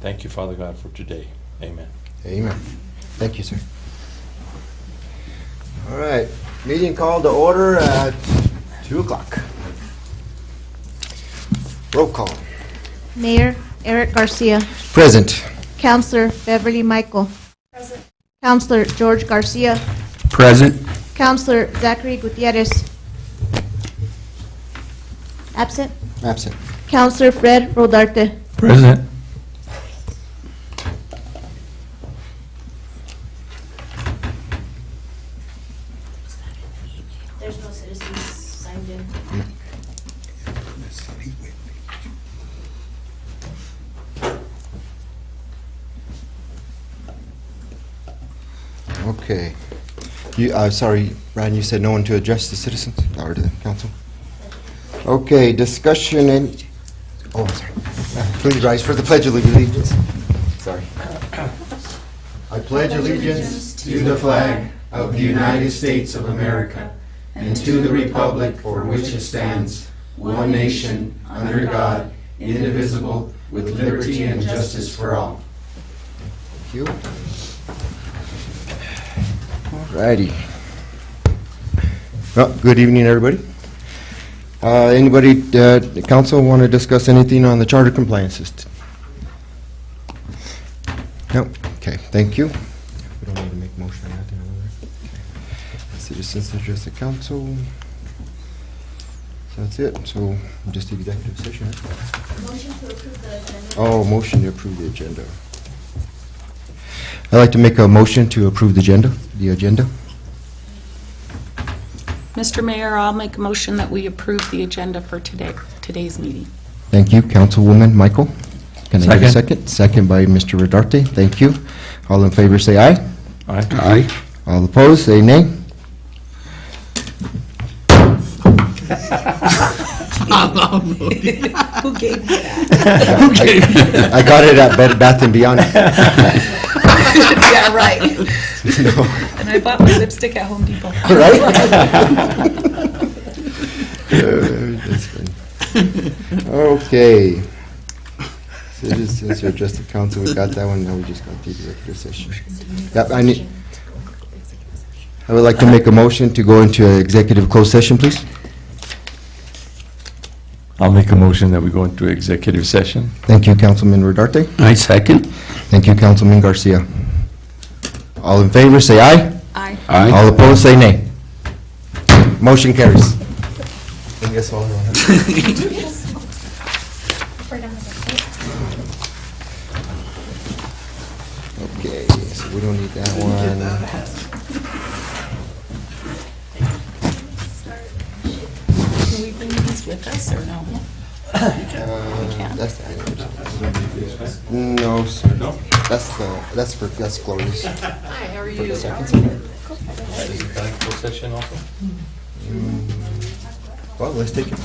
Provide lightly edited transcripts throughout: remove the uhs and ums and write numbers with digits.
Thank you, Father God, for today. Amen. Amen. Thank you, sir. All right, meeting called to order at 2 o'clock. Roll call. Mayor Eric Garcia. Present. Counselor Beverly Michael. Present. Counselor George Garcia. Present. Counselor Zachary Gutierrez. Absent. Absent. Counselor Fred Rodarte. Present. There's no citizens signed in. Okay. Sorry, Ryan, you said no one to address the citizens or the council? Okay, discussion and, oh, sorry. Please rise for the Pledge of Allegiance. Sorry. I pledge allegiance to the flag of the United States of America and to the republic for which it stands, one nation, under God, indivisible, with liberty and justice for all. Thank you. Alrighty. Well, good evening, everybody. Anybody, the council, want to discuss anything on the charter compliances? No. Okay. Thank you. We don't need to make motion on that. Citizens address the council. So that's it. So just the executive session. Right? Motion to approve the agenda. Oh, motion to approve the agenda. I'd like to make a motion to approve the agenda. Mr. Mayor, I'll make a motion that we approve the agenda for today's meeting. Thank you, Councilwoman Michael. Can I get a Second. second? Second by Mr. Rodarte. Thank you. All in favor say aye. Aye. Aye. All opposed say nay. Who gave you that? I got it at Bed Bath & Beyond. Yeah, right. And I bought my lipstick at Home Depot. Right? That's funny. Okay. Citizens who address the council, we got that one. Now we just got the executive session. Yep, I would like to make a motion to go into an executive closed session, please. I'll make a motion that we go into executive session. Thank you, Councilman Rodarte. I second. Thank you, Councilman Garcia. All in favor, say aye. Aye. Aye. All opposed, say nay. Motion carries. I guess all Okay, so we don't need that one. Can we bring these with us or no? That's no, sir. That's Gloria's. Hi, how are For the you? second. Closed session also? Well, let's take it.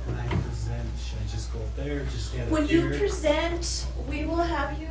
When I present, should I just go up there or just stand up When you here? present, we will have you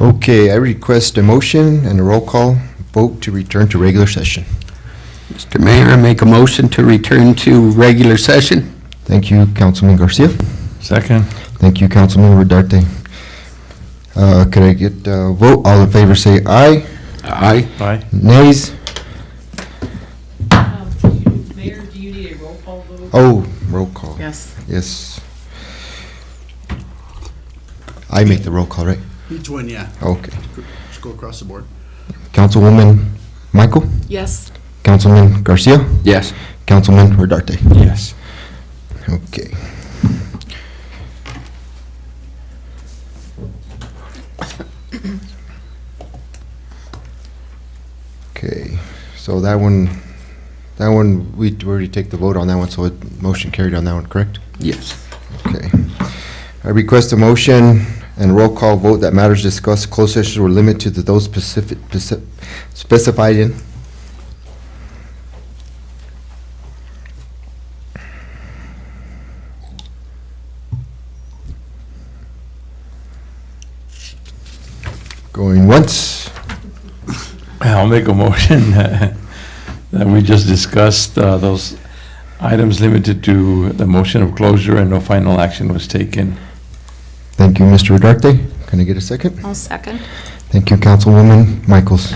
Okay, I request a motion and a roll call vote to return to regular session. Mr. Mayor, I make a motion to return to regular session. Thank you, Councilman Garcia. Second. Thank you, Councilman Rodarte. Could I get a vote? All in favor say aye. Aye. Aye. Nays? Mayor, do you need a roll call vote? Oh, roll call. Yes. Yes. I make the roll call, right? Each one, yeah. Okay. Just go across the board. Councilwoman Michael? Yes. Councilman Garcia? Yes. Councilman Rodarte? Yes. Okay. Okay, so that one, we already take the vote on that one, so motion carried on that one, correct? Yes. Okay. I request a motion and roll call vote that matters discussed closed sessions were limited to those specified in. Going once. I'll make a motion that we just discussed those items limited to the motion of closure and no final action was taken. Thank you, Mr. Rodarte. Can I get a second? I'll second. Thank you, Councilwoman Michaels.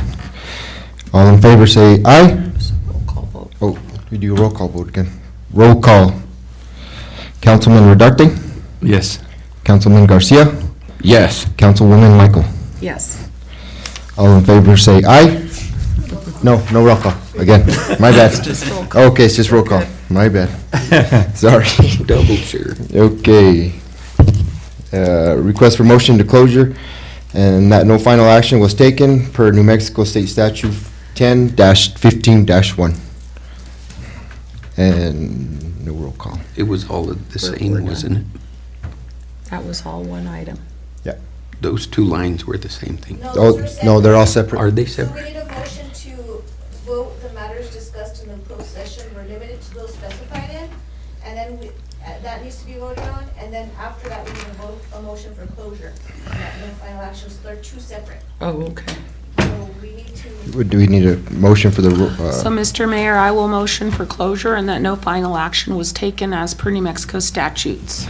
All in favor say aye. Roll call vote. Oh, we do a roll call vote again. Roll call. Councilman Rodarte, Yes. Councilman Garcia, Yes. Councilwoman Michael. Yes. All in favor say aye. No roll call. Again, my bad. Roll call. Okay, it's just roll call. My bad. Sorry. Double sure. Okay. Request for motion to closure and that no final action was taken per New Mexico State Statute 10-15-1. And no roll call. It was all of the We're same, done. wasn't it? That was all one item. Those two lines were the same thing. Oh, no, they're all separate. Are they So we separate? need a motion to vote the matters discussed in the closed session were limited to those specified in, and then that needs to be voted on, and then after that, we need to vote a motion for closure. And that no final actions, they're two separate. Oh, okay. So we need to, Do we need a motion for the, So, Mr. Mayor, I will motion for closure and that no final action was taken as per New Mexico statutes.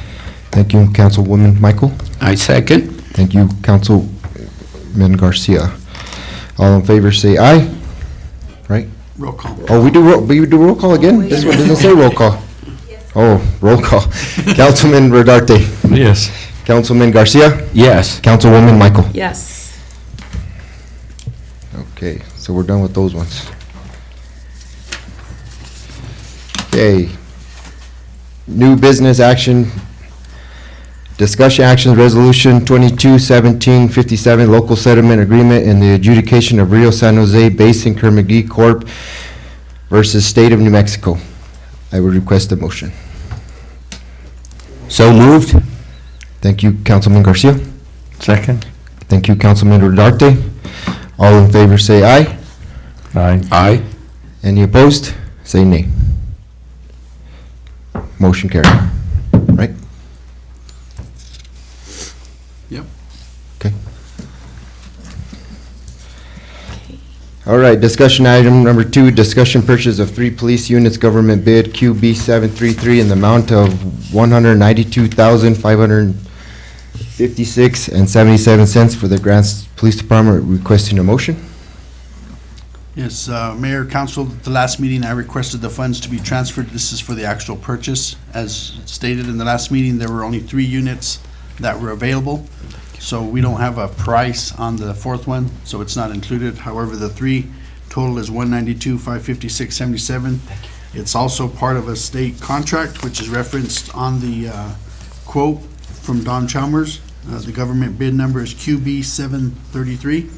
thank you, Councilwoman Michael. I second. Thank you, Councilman Garcia. All in favor say aye. Right? Roll call. Oh, we do roll call again? This one doesn't say roll call. yes. Oh, roll call. Councilman Rodarte, Yes. Councilman Garcia, Yes. Councilwoman Michael. Yes. Okay, so we're done with those ones. Okay. New business action. Discussion actions, resolution 22-1757, local settlement agreement and the adjudication of Rio San Jose Basin Kerr-McGee Corp. versus State of New Mexico. I would request a motion. So moved? Thank you, Councilman Garcia. Second. Thank you, Councilman Rodarte. All in favor say aye. Aye. Aye. Any opposed? Say nay. Motion carried. Right? Yep. Okay. All right, discussion item number 2, discussion purchase of 3 police units, government bid QB 733 in the amount of $192,556.77 for the Grants Police Department. Requesting a motion. Yes, Mayor, Council, at the last meeting, I requested the funds to be transferred. This is for the actual purchase. As stated in the last meeting, there were only 3 units that were available, so we don't have a price on the 4th one, so it's not included. However, the 3 total is $192,556.77. It's also part of a state contract, which is referenced on the quote from Don Chalmers. The government bid number is QB 733.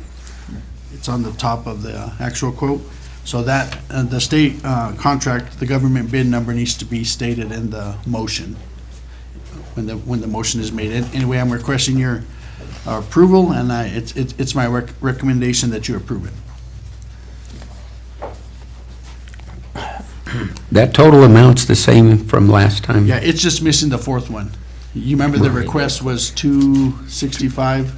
It's on the top of the actual quote. So that, the state contract, the government bid number needs to be stated in the motion when the motion is made. Anyway, I'm requesting your approval, and it's my recommendation that you approve it. That total amount's the same from last time? Yeah, it's just missing the 4th one. You remember the request was 265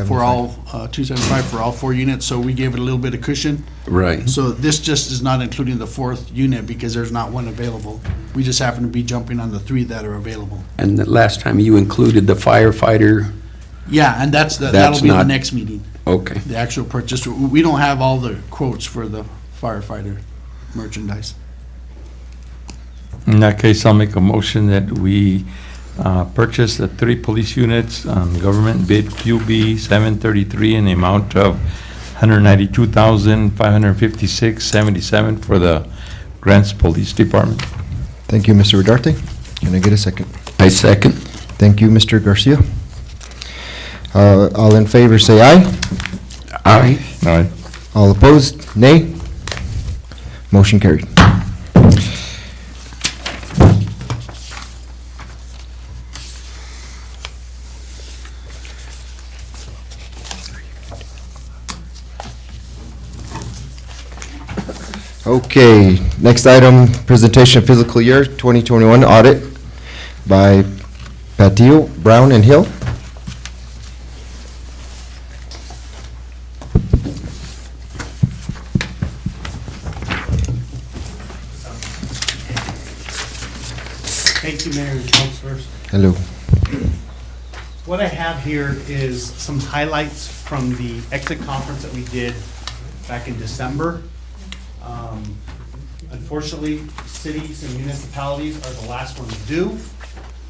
for all, 275 for all 4 units, so we gave it a little bit of cushion. Right. So this just is not including the 4th unit because there's not one available. We just happen to be jumping on the 3 that are available. And the last time you included the firefighter, Yeah, and that'll That's be the not- next meeting, okay. the actual purchase. We don't have all the quotes for the firefighter merchandise. In that case, I'll make a motion that we purchase the 3 police units on government bid QB 733 in the amount of $192,556.77 for the Grants Police Department. Thank you, Mr. Rodarte. Can I get a second? I second. Thank you, Mr. Garcia. All in favor, say aye. Aye. All right. All opposed, nay. Motion carried. Okay, next item, presentation of fiscal year 2021 audit by Patillo, Brown, and Hill. Thank you, Mayor and Councilors. Hello. What I have here is some highlights from the exit conference that we did back in December. Unfortunately, cities and municipalities are the last ones due.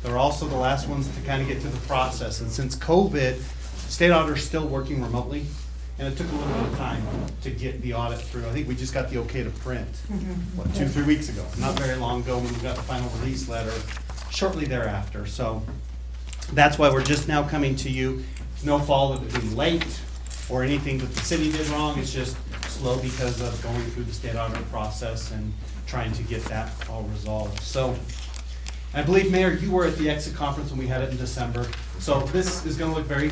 They're also the last ones to kind of get through the process. And since COVID, state auditor's still working remotely, and it took a little bit of time to get the audit through. I think we just got the okay to print, 2-3 weeks ago, not very long ago, when we got the final release letter shortly thereafter. So that's why we're just now coming to you. It's no fault of it being late or anything that the city did wrong. It's just slow because of going through the state audit process and trying to get that all resolved. So I believe, Mayor, you were at the exit conference when we had it in December. So this is gonna look very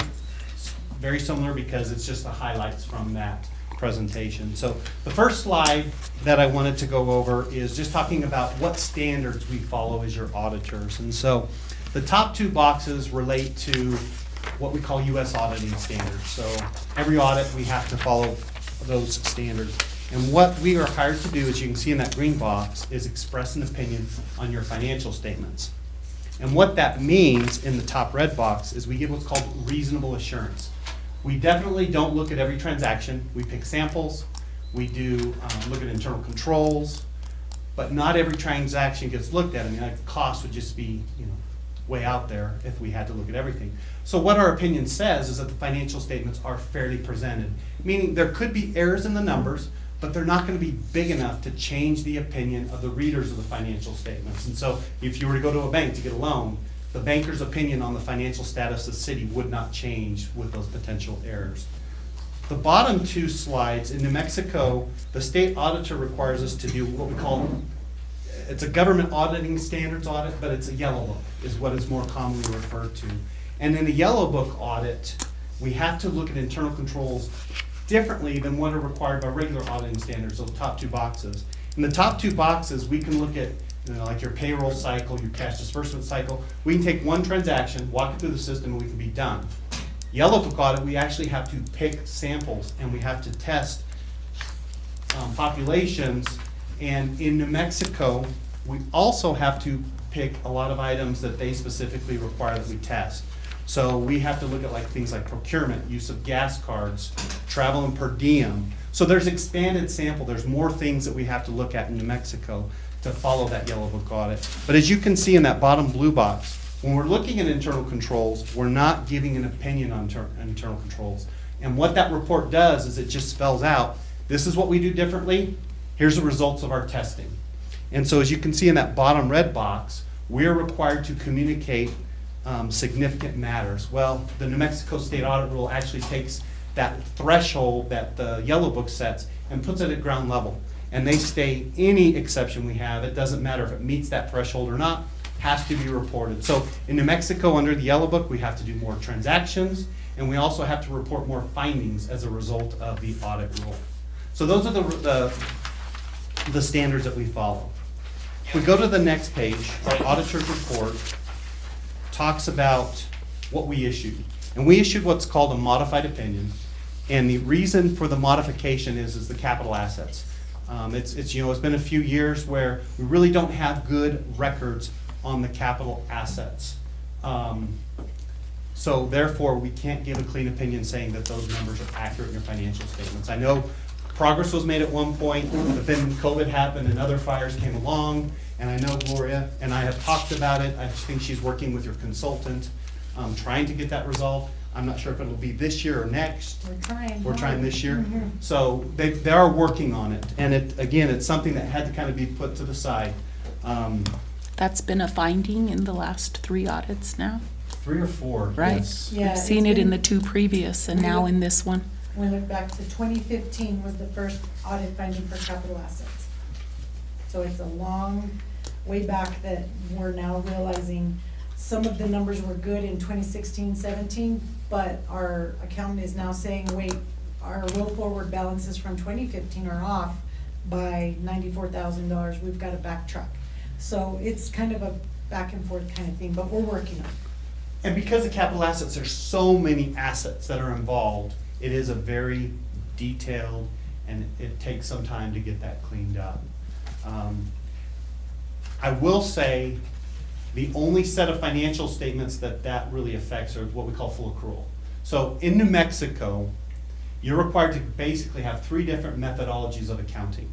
similar because it's just the highlights from that presentation. So the first slide that I wanted to go over is just talking about what standards we follow as your auditors. And so the top 2 boxes relate to what we call US auditing standards. So every audit, we have to follow those standards. And what we are hired to do, as you can see in that green box, is express an opinion on your financial statements. And what that means in the top red box is we give what's called reasonable assurance. We definitely don't look at every transaction. We pick samples. We do look at internal controls, but not every transaction gets looked at. I mean, like, the cost would just be, way out there if we had to look at everything. So what our opinion says is that the financial statements are fairly presented, meaning there could be errors in the numbers, but they're not going to be big enough to change the opinion of the readers of the financial statements. And so if you were to go to a bank to get a loan, the banker's opinion on the financial status of the city would not change with those potential errors. The bottom 2 slides, in New Mexico, the state auditor requires us to do what we call, it's a government auditing standards audit, but it's a yellow book, is what is more commonly referred to. And in the yellow book audit, we have to look at internal controls differently than what are required by regular auditing standards, those top 2 boxes. In the top 2 boxes, we can look at, like your payroll cycle, your cash disbursement cycle. We can take one transaction, walk it through the system, and we can be done. Yellow book audit, we actually have to pick samples, and we have to test populations. And in New Mexico, we also have to pick a lot of items that they specifically require that we test. So we have to look at things like procurement, use of gas cards, travel and per diem. So there's expanded sample, there's more things that we have to look at in New Mexico to follow that yellow book audit. But as you can see in that bottom blue box, when we're looking at internal controls, we're not giving an opinion on internal controls. And what that report does is it just spells out, this is what we do differently, here's the results of our testing. And so as you can see in that bottom red box, we're required to communicate significant matters. Well, the New Mexico State Audit Rule actually takes that threshold that the yellow book sets and puts it at ground level. And they state any exception we have, it doesn't matter if it meets that threshold or not, has to be reported. So in New Mexico, under the yellow book, we have to do more transactions, and we also have to report more findings as a result of the audit rule. So those are the standards that we follow. If we go to the next page, our auditor's report talks about what we issued. And we issued what's called a modified opinion. And the reason for the modification is the capital assets. It's been a few years where we really don't have good records on the capital assets. So therefore, we can't give a clean opinion saying that those numbers are accurate in your financial statements. I know progress was made at one point, but then COVID happened and other fires came along. And I know Gloria and I have talked about it. I just think she's working with your consultant, trying to get that resolved. I'm not sure if it'll be this year or next. We're trying. We're trying this year. Mhm. So they are working on it. And it's something that had to kind of be put to the side. That's been a finding in the last 3 audits now, 3 or 4, right? yes. Yeah, I've seen it's it in been- the 2 previous and now in this one. We look back to 2015 was the first audit finding for capital assets. So it's a long way back that we're now realizing some of the numbers were good in 2016, 17, but our accountant is now saying, wait, our roll forward balances from 2015 are off by $94,000. We've got to backtrack. So it's kind of a back and forth kind of thing, but we're working on it. And because of capital assets, there's so many assets that are involved, it is a very detailed, and it takes some time to get that cleaned up. I will say, the only set of financial statements that really affects are what we call full accrual. So in New Mexico, you're required to basically have 3 different methodologies of accounting.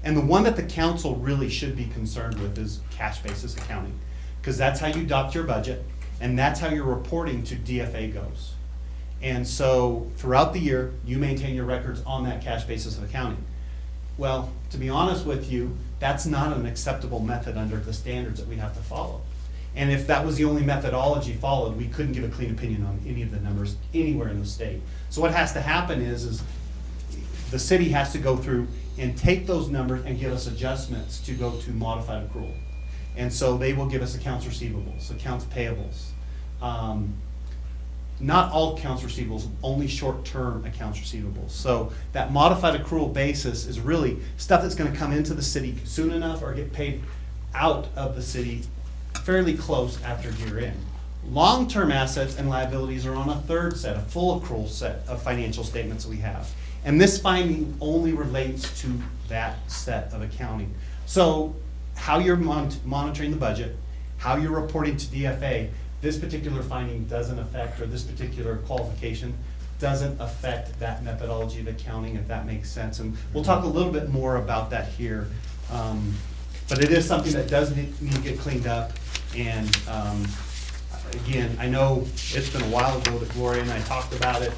And the one that the council really should be concerned with is cash basis accounting, because that's how you adopt your budget, and that's how your reporting to DFA goes. And so throughout the year, you maintain your records on that cash basis of accounting. Well, to be honest with you, that's not an acceptable method under the standards that we have to follow. And if that was the only methodology followed, we couldn't give a clean opinion on any of the numbers anywhere in the state. So what has to happen is the city has to go through and take those numbers and give us adjustments to go to modified accrual. And so they will give us accounts receivables, accounts payables. Not all accounts receivables, only short-term accounts receivables. So that modified accrual basis is really stuff that's gonna come into the city soon enough or get paid out of the city fairly close after year end. Long-term assets and liabilities are on a 3rd set, a full accrual set of financial statements that we have. And this finding only relates to that set of accounting. So how you're monitoring the budget, how you're reporting to DFA, this particular finding doesn't affect, or this particular qualification doesn't affect that methodology of accounting, if that makes sense. And we'll talk a little bit more about that here. But it is something that does need to get cleaned up. And again, I know it's been a while ago that Gloria and I talked about it,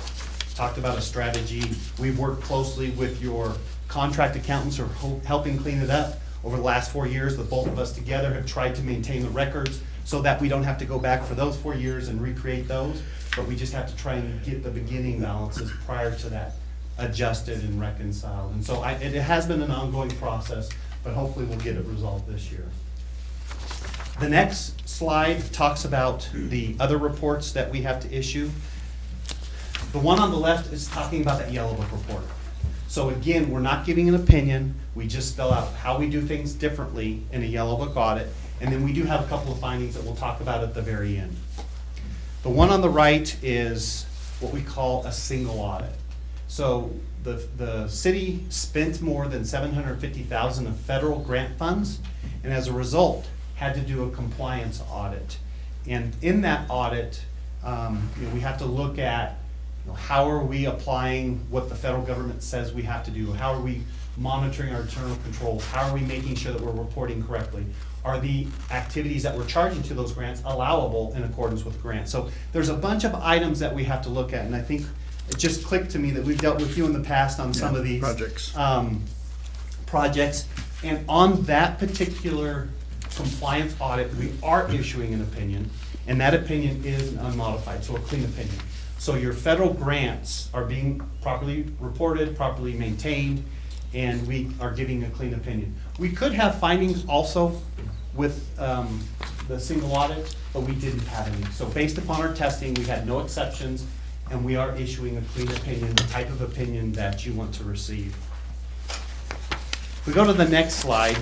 talked about a strategy. We've worked closely with your contract accountants who are helping clean it up. Over the last 4 years, the both of us together have tried to maintain the records so that we don't have to go back for those 4 years and recreate those, but we just have to try and get the beginning balances prior to that adjusted and reconciled. And so it has been an ongoing process, but hopefully we'll get it resolved this year. The next slide talks about the other reports that we have to issue. The one on the left is talking about that Yellow Book report. So again, we're not giving an opinion, we just spell out how we do things differently in a Yellow Book audit, and then we do have a couple of findings that we'll talk about at the very end. The one on the right is what we call a single audit. So the city spent more than $750,000 of federal grant funds, and as a result, had to do a compliance audit. And in that audit, we have to look at how are we applying what the federal government says we have to do? How are we monitoring our internal controls? How are we making sure that we're reporting correctly? Are the activities that we're charging to those grants allowable in accordance with the grant? So there's a bunch of items that we have to look at, and I think it just clicked to me that we've dealt with you in the past on some of these projects. And on that particular compliance audit, we are issuing an opinion, and that opinion is unmodified, so a clean opinion. So your federal grants are being properly reported, properly maintained, and we are giving a clean opinion. We could have findings also with the single audit, but we didn't have any. So based upon our testing, we had no exceptions, and we are issuing a clean opinion, the type of opinion that you want to receive. If we go to the next slide,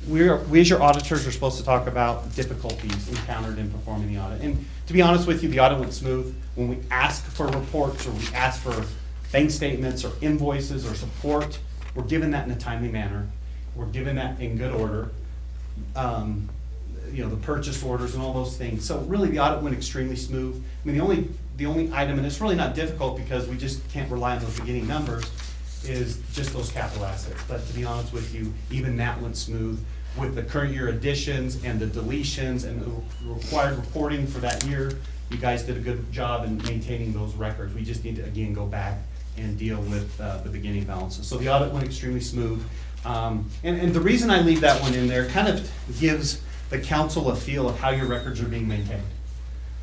we as your auditors are supposed to talk about difficulties encountered in performing the audit. And to be honest with you, the audit went smooth. When we ask for reports or we ask for bank statements or invoices or support, we're given that in a timely manner. We're given that in good order. You know, the purchase orders and all those things. So really, the audit went extremely smooth. I mean, the only item, and it's really not difficult because we just can't rely on those beginning numbers, is just those capital assets. But to be honest with you, even that went smooth with the current year additions and the deletions and the required reporting for that year. You guys did a good job in maintaining those records. We just need to, again, go back and deal with the beginning balances. So the audit went extremely smooth. And the reason I leave that one in there kind of gives the council a feel of how your records are being maintained.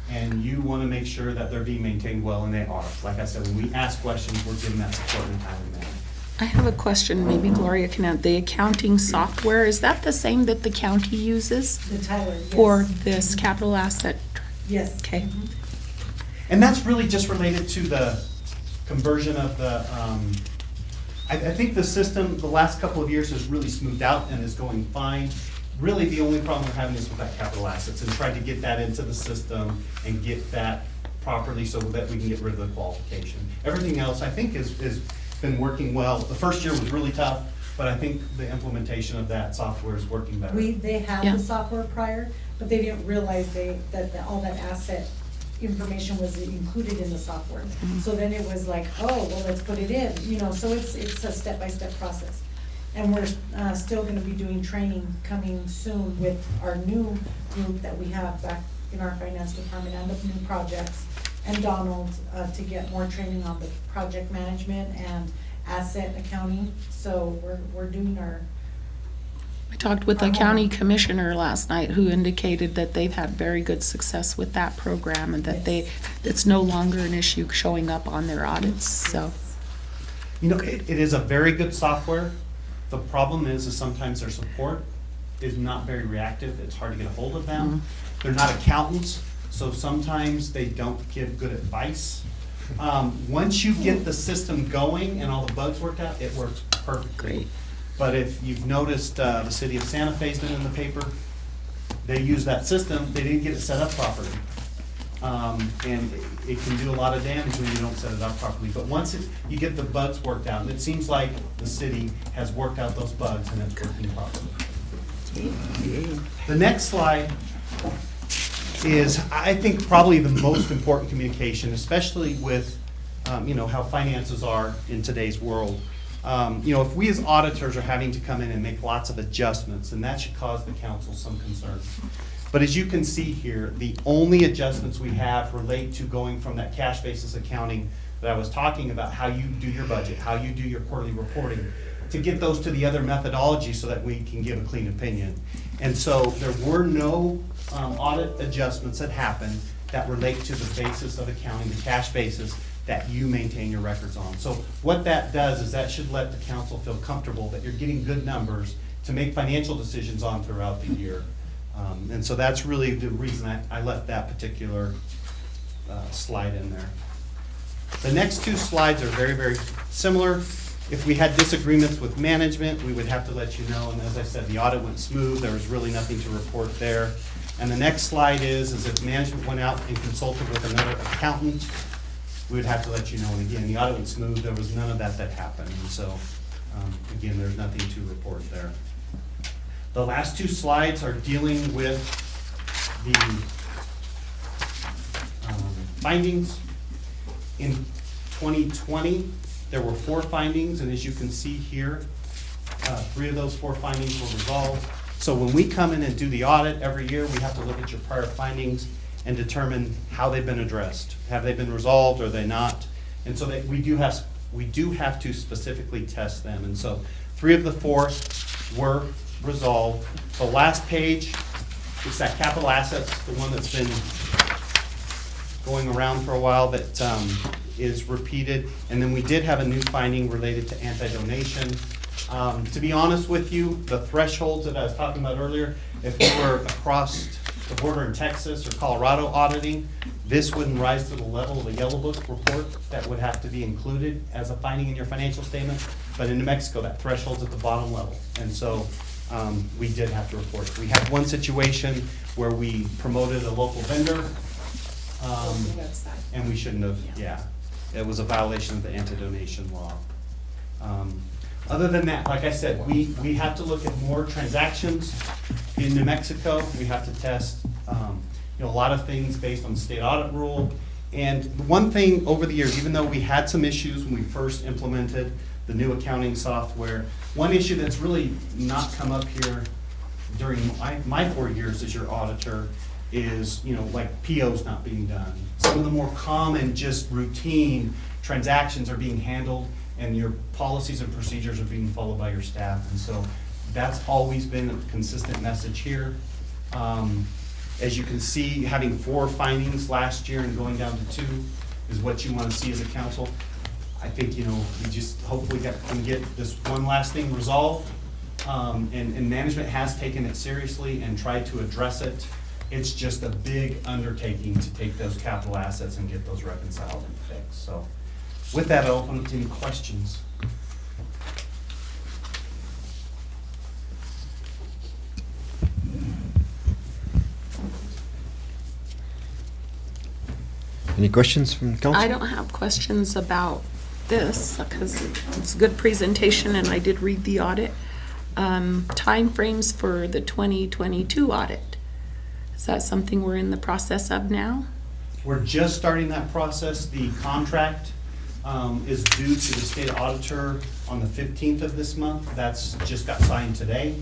And you want to make sure that they're being maintained well, and they are. Like I said, when we ask questions, we're giving that support in a timely manner. I have a question, maybe Gloria can add. The accounting software, is that the same that the county uses The Tyler, yes. for this capital asset? Yes. Okay. And that's really just related to the conversion of the, I think the system, the last couple of years has really smoothed out and is going fine. Really, the only problem we're having is with that capital assets and trying to get that into the system and get that properly so that we can get rid of the qualification. Everything else, I think, is been working well. The first year was really tough, but I think the implementation of that software is working better. They had Yeah. the software prior, but they didn't realize that all that asset information was included in the software. So then it was like, oh, well, let's put it in, you know, so it's a step-by-step process. And we're still gonna be doing training coming soon with our new group that we have back in our finance department and the new projects, and Donald, to get more training on the project management and asset accounting. So we're doing our, I talked with the county commissioner last night who indicated that they've had very good success with that program and that it's no longer an issue showing up on their audits, so. You know, it is a very good software. The problem is sometimes their support is not very reactive. It's hard to get a hold of them. They're not accountants, so sometimes they don't give good advice. Once you get the system going and all the bugs worked out, it works perfectly. Great. But if you've noticed, the city of Santa Fe's been in the paper, they use that system, they didn't get it set up properly. And it can do a lot of damage when you don't set it up properly. But once you get the bugs worked out, and it seems like the city has worked out those bugs and it's working properly. The next slide is, I think, probably the most important communication, especially with, you know, how finances are in today's world. You know, if we as auditors are having to come in and make lots of adjustments, then that should cause the council some concern. But as you can see here, the only adjustments we have relate to going from that cash basis accounting that I was talking about, how you do your budget, how you do your quarterly reporting, to get those to the other methodology so that we can give a clean opinion. And so there were no audit adjustments that happened that relate to the basis of accounting, the cash basis that you maintain your records on. So what that does is that should let the council feel comfortable that you're getting good numbers to make financial decisions on throughout the year. And so that's really the reason I left that particular slide in there. The next two slides are very, very similar. If we had disagreements with management, we would have to let you know. And as I said, the audit went smooth. There was really nothing to report there. And the next slide is if management went out and consulted with another accountant, we would have to let you know. And again, the audit went smooth. There was none of that happened. And so, again, there's nothing to report there. The last two slides are dealing with the findings. In 2020, there were 4 findings, and as you can see here, 3 of those 4 findings were resolved. So when we come in and do the audit every year, we have to look at your prior findings and determine how they've been addressed. Have they been resolved or are they not? And so that we do have to specifically test them. And so 3 of the 4 were resolved. The last page, it's that capital assets, the one that's been going around for a while that is repeated. And then we did have a new finding related to anti-donation. To be honest with you, the thresholds that I was talking about earlier, if we were across the border in Texas or Colorado auditing, this wouldn't rise to the level of a Yellow Book report that would have to be included as a finding in your financial statement. But in New Mexico, that threshold's at the bottom level. And so we did have to report. We had one situation where we promoted a local vendor, and we shouldn't have, yeah. It was a violation of the anti-donation law. Other than that, like I said, we have to look at more transactions in New Mexico. We have to test, a lot of things based on the state audit rule. And one thing over the years, even though we had some issues when we first implemented the new accounting software, one issue that's really not come up here during my 4 years as your auditor is, like POs not being done. Some of the more common, just routine transactions are being handled, and your policies and procedures are being followed by your staff. And so that's always been a consistent message here. As you can see, having 4 findings last year and going down to 2 is what you want to see as a council. I think, we just hopefully can get this one last thing resolved. And management has taken it seriously and tried to address it. It's just a big undertaking to take those capital assets and get those reconciled and fixed. So with that, I'll open up to any questions. Any questions from council? I don't have questions about this because it's a good presentation and I did read the audit. Timeframes for the 2022 audit. Is that something we're in the process of now? We're just starting that process. The contract is due to the state auditor on the 15th of this month. That's just got signed today.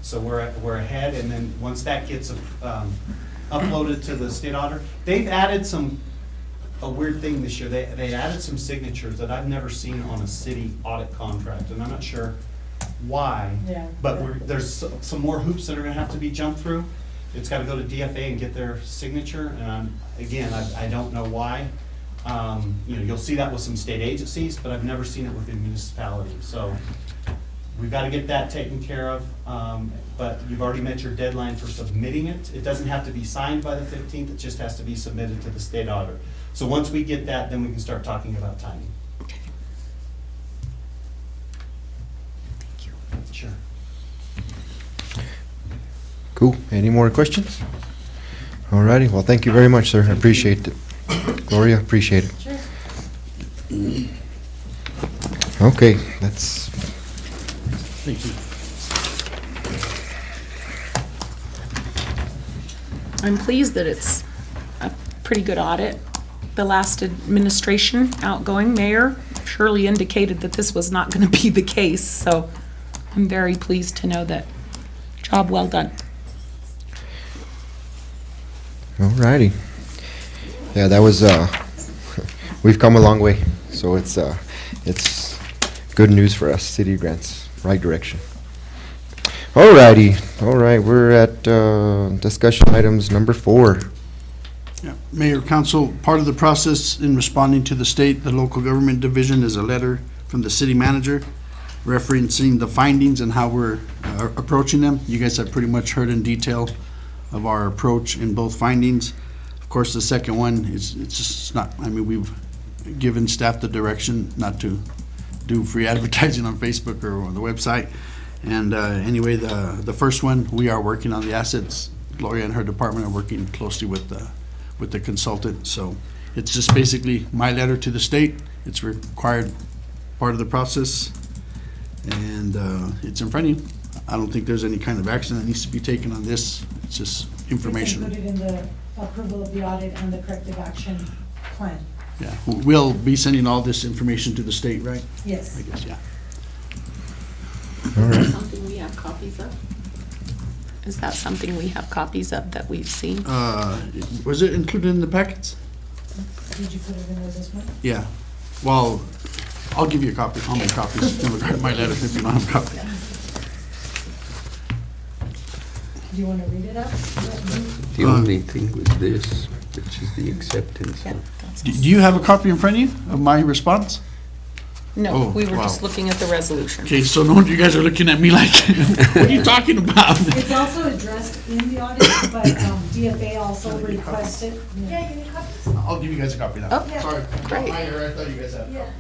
So we're ahead, and then once that gets uploaded to the state auditor, they've added a weird thing this year. They added some signatures that I've never seen on a city audit contract, and I'm not sure why. Yeah. But there's some more hoops that are gonna have to be jumped through. It's gotta go to DFA and get their signature, and I don't know why. You'll see that with some state agencies, but I've never seen it with a municipality. So we've gotta get that taken care of, but you've already met your deadline for submitting it. It doesn't have to be signed by the 15th, it just has to be submitted to the state auditor. So once we get that, then we can start talking about timing. Okay. Thank you. Sure. Cool. Any more questions? All righty. Well, thank you very much, sir. I appreciate it. Gloria, appreciate it. Sure. Okay, that's, Thank you. I'm pleased that it's a pretty good audit. The last administration, outgoing mayor, surely indicated that this was not going to be the case, so I'm very pleased to know that. Job well done. all righty. Yeah, that was, we've come a long way. So it's good news for us. City grants, right direction. All righty. All right, we're at discussion items number 4. Yeah. Mayor, council, part of the process in responding to the state, the local government division is a letter from the city manager referencing the findings and how we're approaching them. You guys have pretty much heard in detail of our approach in both findings. Of course, the second one is, it's just not, we've given staff the direction not to do free advertising on Facebook or on the website. And anyway, the first one, we are working on the assets. Gloria and her department are working closely with the consultant. So it's just basically my letter to the state. It's required part of the process. And it's in front of you. I don't think there's any kind of action that needs to be taken on this. It's just information. It's included in the approval of the audit and the corrective action plan. Yeah, we'll be sending all this information to the state, right? Yes. I guess, yeah. All right. Something we have copies of? Is that something we have copies of that we've seen? Was it included in the packets? Did you put it in there this month? Yeah. Well, I'll give you a copy. I'll make copies in regard to my letter if you don't have a copy. Do you want to read it up? The only thing with this, which is the acceptance. Yeah, that's Do you have a copy in front of you of my response? No, Oh, we were just wow. looking at the resolution. Okay, so no wonder you guys are looking at me like, what are you talking about? It's also addressed in the audit, but DFA also requested. Yeah, you need copies? I'll give you guys a copy of that. Oh, yeah. Sorry. Great. My error. I thought you guys had a Yeah. copy.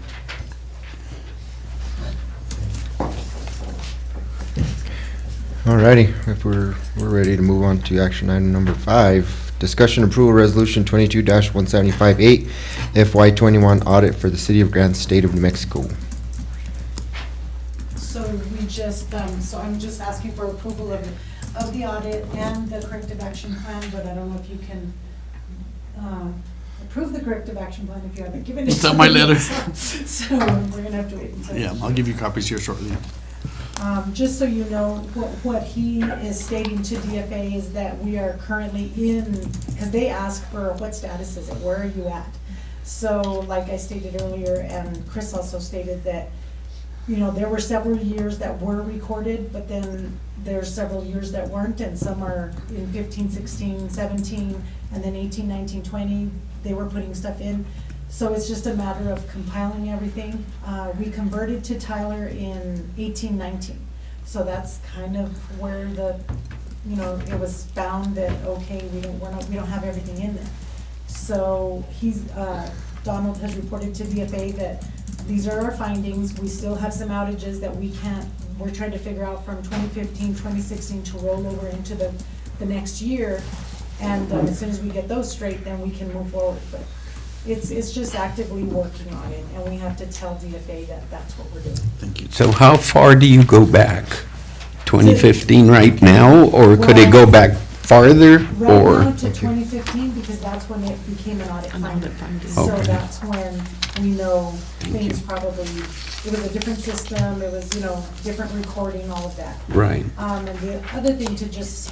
Alrighty, if we're ready to move on to action item number 5, discussion approval resolution 22-1758, FY21 audit for the City of Grants, State of New Mexico. So we just, so I'm just asking for approval of the audit and the corrective action plan, but I don't know if you can approve the corrective action plan if you haven't given it. It's on my to me. letter. So we're gonna have to wait until. Yeah, I'll give you copies here shortly. Just so you know, what he is stating to DFA is that we are currently in, because they ask for what status is it, where are you at? So like I stated earlier, and Chris also stated that, you know, there were several years that were recorded, but then there's several years that weren't, and some are in 15, 16, 17, and then 18, 19, 20, they were putting stuff in. So it's just a matter of compiling everything. We converted to Tyler in 18, 19. So that's kind of where the, you know, it was found that, okay, we don't have everything in there. So Donald has reported to DFA that these are our findings. We still have some outages that we're trying to figure out from 2015, 2016 to roll over into the next year. And as soon as we get those straight, then we can move forward. But it's just actively working on it, and we have to tell DFA that that's what we're doing. Thank you. So how far do you go back? 2015 right now, or could it go back farther, Right now or? to 2015, because that's when it became an audit An finding. audit finding. So Okay. that's when we know things probably, it was a different system, it was, you know, different recording, all of that. Right. And the other thing to just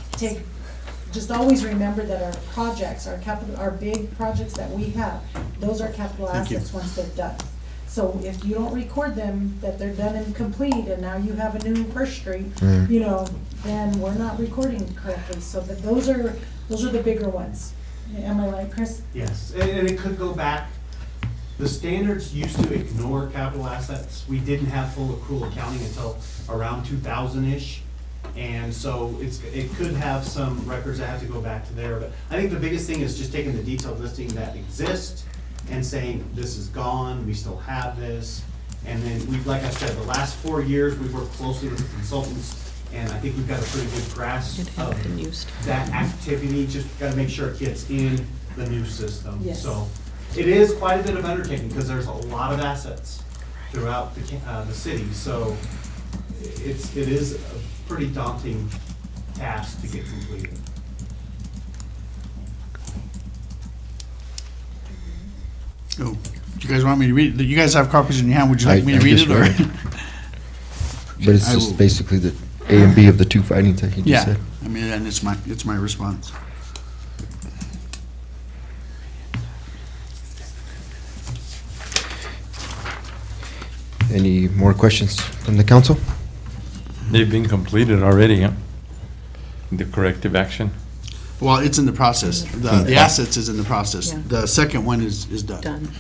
always remember that our projects, our big projects that we have, those are capital Thank you. assets once they're done. So if you don't record them, that they're done and complete, and now you have a new First Street, you know, then we're not recording correctly. So that those are the bigger ones. Am I right, Chris? Yes, and it could go back. The standards used to ignore capital assets. We didn't have full accrual accounting until around 2000-ish. And so it could have some records that have to go back to there. But I think the biggest thing is just taking the detailed listing that exists and saying, this is gone, we still have this. And then like I said, the last 4 years, we've worked closely with the consultants, and I think we've got a pretty good grasp It had been of used. that activity. Just gotta make sure it gets in the new system. Yes. So it is quite a bit of undertaking, because there's a lot of assets throughout the city. So it is a pretty daunting task to get completed. Oh, do you guys want me to read it? You guys have copies in your hand, would you like me I to read just it, or? read it. But it's I just will- basically the A and B of the two findings that he just Yeah, said. I mean, and it's my response. Any more questions from the council? They've been completed already, huh? The corrective action. Well, it's in the process. The assets is in the process. Yeah. The second one is done. Done.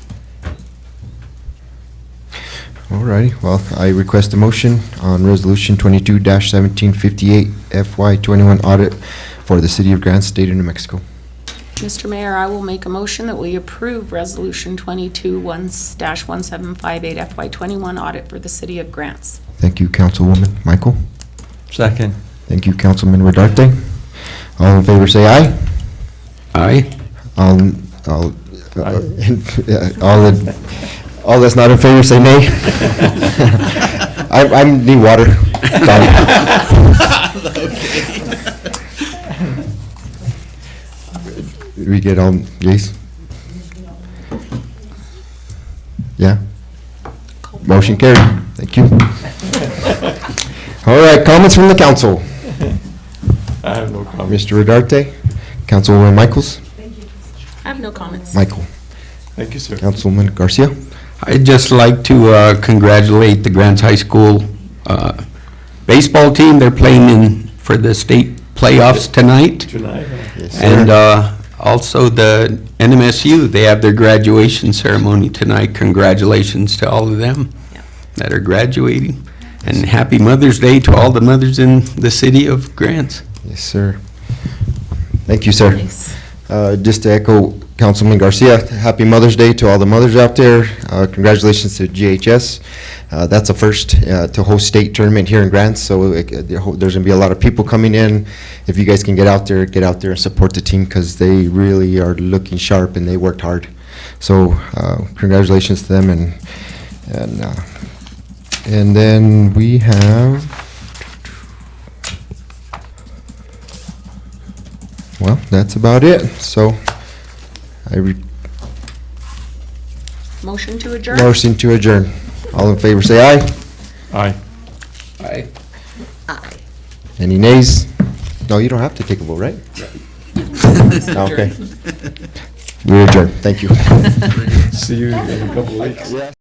Alrighty, well, I request a motion on resolution 22-1758 FY21 audit for the City of Grants, State of New Mexico. Mr. Mayor, I will make a motion that we approve Resolution 22-1758 FY21 audit for the City of Grants. Thank you, Councilwoman Michael. Second. Thank you, Councilman Rodarte. All in favor, say aye. Aye. All that's not in favor, say nay. I'm need water. Sorry. We get all yeas? Yeah? Motion carried. Thank you. All right, comments from the council. I have no comment. Mr. Rodarte, Councilwoman Michaels, I have no comments. Michael, Thank you, sir. Councilman Garcia. I'd just like to congratulate the Grants High School baseball team. They're playing in for the state playoffs tonight. Tonight. Yes, And also the NMSU, they have their graduation ceremony tonight. Congratulations to all of them Yeah. that are graduating. And happy Mother's Day to all the mothers in the city of Grants. Yes, sir. Thank you, sir. Nice. Just to echo Councilman Garcia, happy Mother's Day to all the mothers out there. Congratulations to GHS. That's a first to host state tournament here in Grants, so there's gonna be a lot of people coming in. If you guys can get out there and support the team, because they really are looking sharp and they worked hard. So congratulations to them, and then we have, well, that's about it. So Motion to adjourn? motion to adjourn. All in favor, say aye. Aye. Aye. Aye. Any nays? No, you don't have to take a vote, right? Okay. We adjourn. Thank you. See you in a couple of weeks.